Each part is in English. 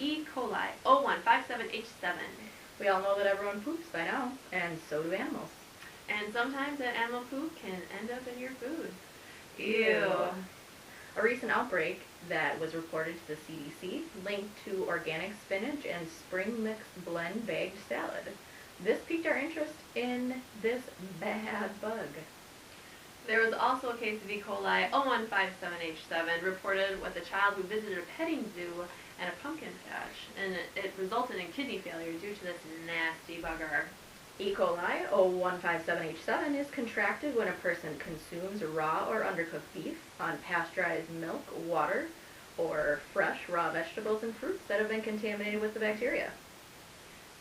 E. coli 0157H7. We all know that everyone poops by now, and so do animals. And sometimes that animal poop can end up in your food. Ew. A recent outbreak that was reported to the CDC linked to organic spinach and spring mix blend bagged salad. This piqued our interest in this bad bug. There was also a case of E. coli 0157H7 reported with a child who visited a petting zoo and a pumpkin patch, and it resulted in kidney failure due to this nasty bugger. E. coli 0157H7 is contracted when a person consumes raw or undercooked beef, unpasteurized milk, water, or fresh raw vegetables and fruits that have been contaminated with the bacteria.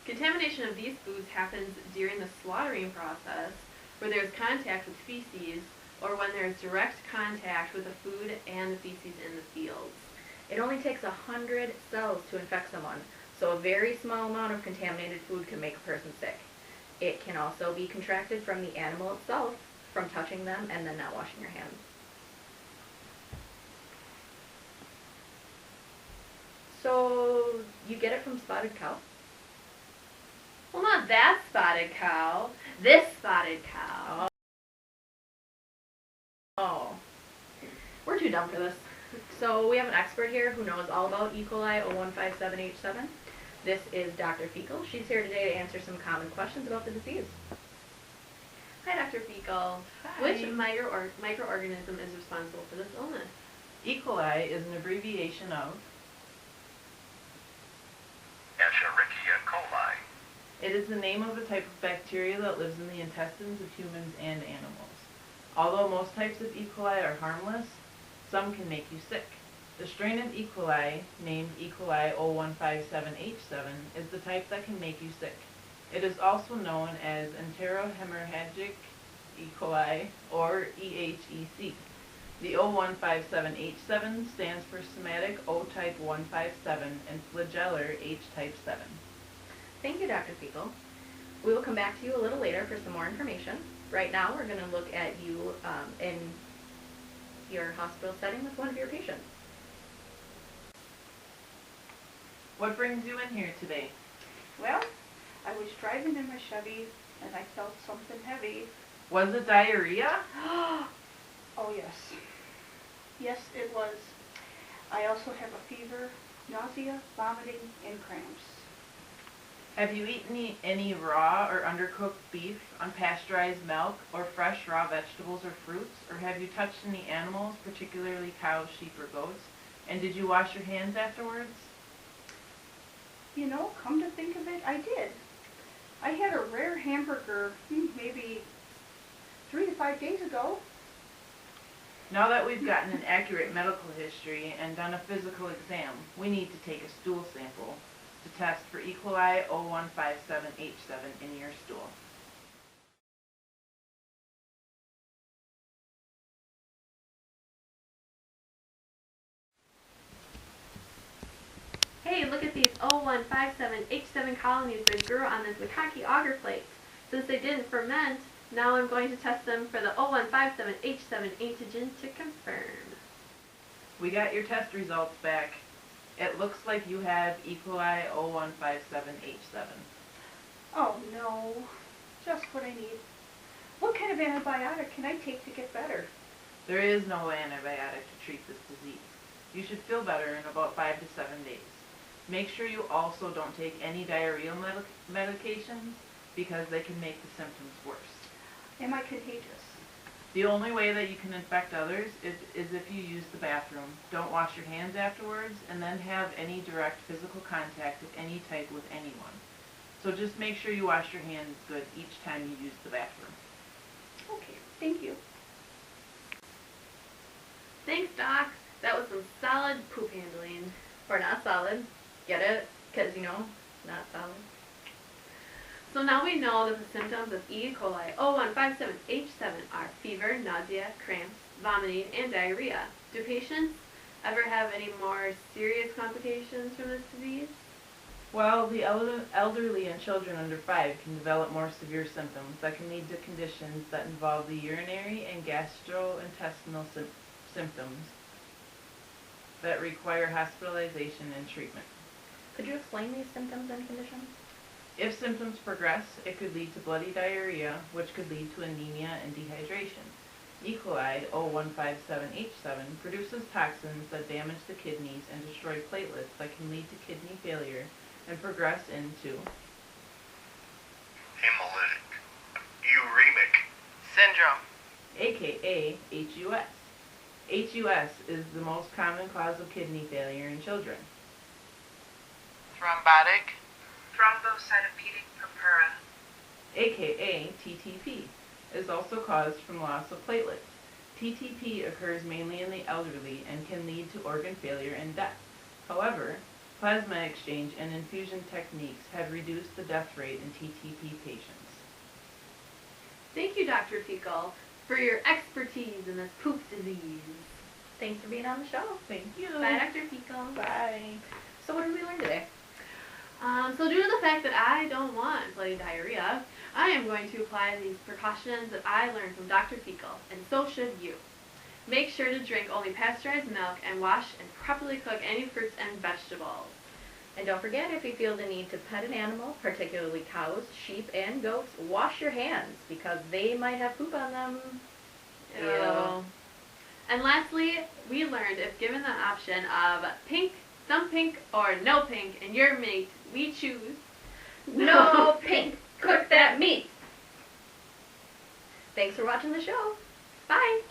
Contamination of these foods happens during the slaughtering process, where there is contact with feces, or when there is direct contact with the food and the feces in the fields. It only takes 100 cells to infect someone, so a very small amount of contaminated food can make a person sick. It can also be contracted from the animal itself, from touching them and then not washing your hands. So, you get it from spotted cow? Well, not that spotted cow. This spotted cow. Oh. We're too dumb for this. So we have an expert here who knows all about E. coli 0157H7. This is Dr. Fecal. She's here today to answer some common questions about the disease. Hi, Dr. Fecal. Hi. Which microorganism is responsible for this illness? E. coli is an abbreviation of Escherichia coli. It is the name of a type of bacteria that lives in the intestines of humans and animals. Although most types of E. coli are harmless, some can make you sick. The strain of E. coli, named E. coli 0157H7, is the type that can make you sick. It is also known as enterohemorrhagic E. coli, or EHEC. The 0157H7 stands for somatic O-type 157 and flagellar H-type 7. Thank you, Dr. Fecal. We will come back to you a little later for some more information. Right now, we're going to look at you in your hospital setting with one of your patients. What brings you in here today? Well, I was driving in my Chevy and I felt something heavy. Was it diarrhea? Oh yes. Yes, it was. I also have a fever, nausea, vomiting, and cramps. Have you eaten any raw or undercooked beef, unpasteurized milk, or fresh raw vegetables or fruits? Or have you touched any animals, particularly cows, sheep, or goats? And did you wash your hands afterwards? You know, come to think of it, I did. I had a rare hamburger maybe 3 to 5 days ago. Now that we've gotten an accurate medical history and done a physical exam, we need to take a stool sample to test for E. coli 0157H7 in your stool. Hey, look at these 0157H7 colonies that grew on this macaque agar plates. Since they didn't ferment, now I'm going to test them for the 0157H7 antigen to confirm. We got your test results back. It looks like you have E. coli 0157H7. Oh no, just what I need. What kind of antibiotic can I take to get better? There is no antibiotic to treat this disease. You should feel better in about 5 to 7 days. Make sure you also don't take any diarrheal medications because they can make the symptoms worse. Am I contagious? The only way that you can infect others is if you use the bathroom. Don't wash your hands afterwards, and then have any direct physical contact of any type with anyone. So just make sure you wash your hands good each time you use the bathroom. Okay, thank you. Thanks, Doc. That was some solid poop handling. Or not solid. Get it? Because, you know, not solid. So now we know that the symptoms of E. coli 0157H7 are fever, nausea, cramps, vomiting, and diarrhea. Do patients ever have any more serious complications from this disease? Well, the elderly and children under 5 can develop more severe symptoms that can lead to conditions that involve the urinary and gastrointestinal symptoms that require hospitalization and treatment. Could you explain these symptoms and conditions? If symptoms progress, it could lead to bloody diarrhea, which could lead to anemia and dehydration. E. coli 0157H7 produces toxins that damage the kidneys and destroy platelets that can lead to kidney failure and progress into Hemolytic uremic syndrome. aka HUS. HUS is the most common cause of kidney failure in children. Thrombotic thrombocytopenic purpura, aka TTP, is also caused from loss of platelets. TTP occurs mainly in the elderly and can lead to organ failure and death. However, plasma exchange and infusion techniques have reduced the death rate in TTP patients. Thank you, Dr. Fecal, for your expertise in this poop disease. Thanks for being on the show. Thank you. Bye, Dr. Fecal. Bye. So what did we learn today? So due to the fact that I don't want bloody diarrhea, I am going to apply these precautions that I learned from Dr. Fecal, and so should you. Make sure to drink only pasteurized milk and wash and properly cook any fruits and vegetables. And don't forget, if you feel the need to pet an animal, particularly cows, sheep, and goats, wash your hands because they might have poop on them. Ew. And lastly, we learned if given the option of pink, some pink, or no pink in your meat, we choose No pink! Cook that meat! Thanks for watching the show. Bye!